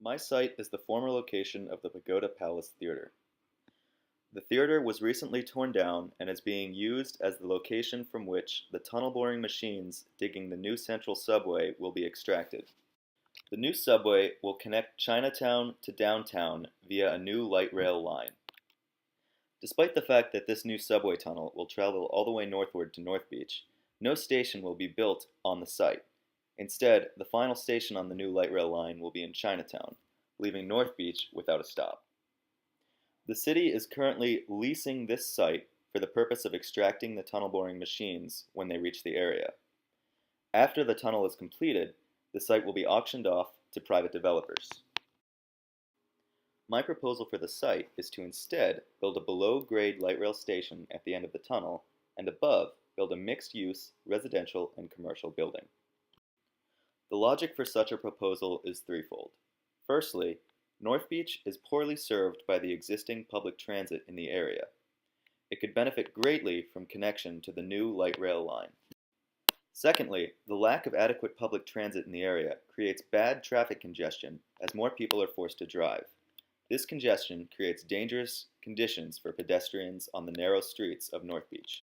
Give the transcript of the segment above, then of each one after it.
My site is the former location of the Pagoda Palace Theater. The theater was recently torn down and is being used as the location from which the tunnel boring machines digging the new central subway will be extracted. The new subway will connect Chinatown to downtown via a new light rail line. Despite the fact that this new subway tunnel will travel all the way northward to North Beach, no station will be built on the site. Instead, the final station on the new light rail line will be in Chinatown, leaving North Beach without a stop. The city is currently leasing this site for the purpose of extracting the tunnel boring machines when they reach the area. After the tunnel is completed, the site will be auctioned off to private developers. My proposal for the site is to instead build a below-grade light rail station at the end of the tunnel, and above build a mixed-use residential and commercial building. The logic for such a proposal is threefold. Firstly, North Beach is poorly served by the existing public transit in the area. It could benefit greatly from connection to the new light rail line. Secondly, the lack of adequate public transit in the area creates bad traffic congestion as more people are forced to drive. This congestion creates dangerous conditions for pedestrians on the narrow streets of North Beach.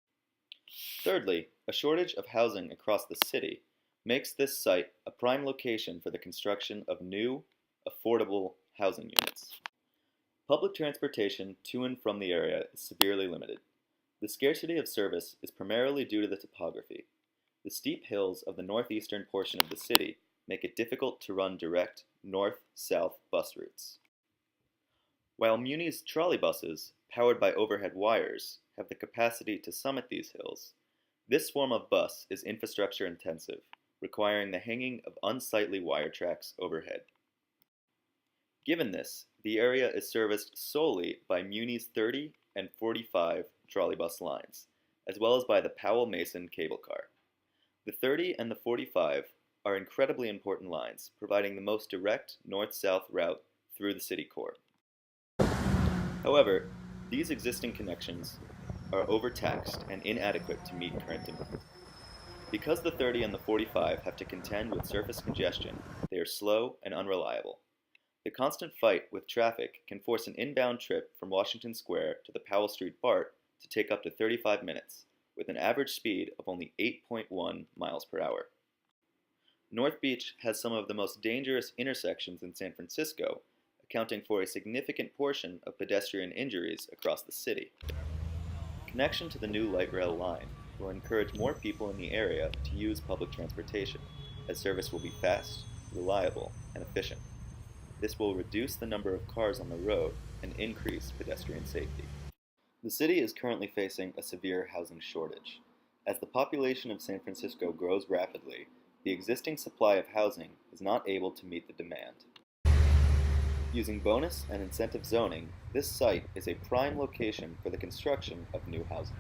Thirdly, a shortage of housing across the city makes this site a prime location for the construction of new, affordable housing units. Public transportation to and from the area is severely limited. The scarcity of service is primarily due to the topography. The steep hills of the northeastern portion of the city make it difficult to run direct north-south bus routes. While Muni's trolley buses, powered by overhead wires, have the capacity to summit these hills, this form of bus is infrastructure intensive, requiring the hanging of unsightly wire tracks overhead. Given this, the area is serviced solely by Muni's 30 and 45 trolleybus lines, as well as by the Powell-Mason cable car. The 30 and the 45 are incredibly important lines, providing the most direct north-south route through the city core. However, these existing connections are overtaxed and inadequate to meet current demand. Because the 30 and the 45 have to contend with surface congestion, they are slow and unreliable. The constant fight with traffic can force an inbound trip from Washington Square to the Powell Street BART to take up to 35 minutes, with an average speed of only 8.1 miles per hour. North Beach has some of the most dangerous intersections in San Francisco, accounting for a significant portion of pedestrian injuries across the city. Connection to the new light rail line will encourage more people in the area to use public transportation, as service will be fast, reliable, and efficient. This will reduce the number of cars on the road and increase pedestrian safety. The city is currently facing a severe housing shortage. As the population of San Francisco grows rapidly, the existing supply of housing is not able to meet the demand. Using bonus and incentive zoning, this site is a prime location for the construction of new housing.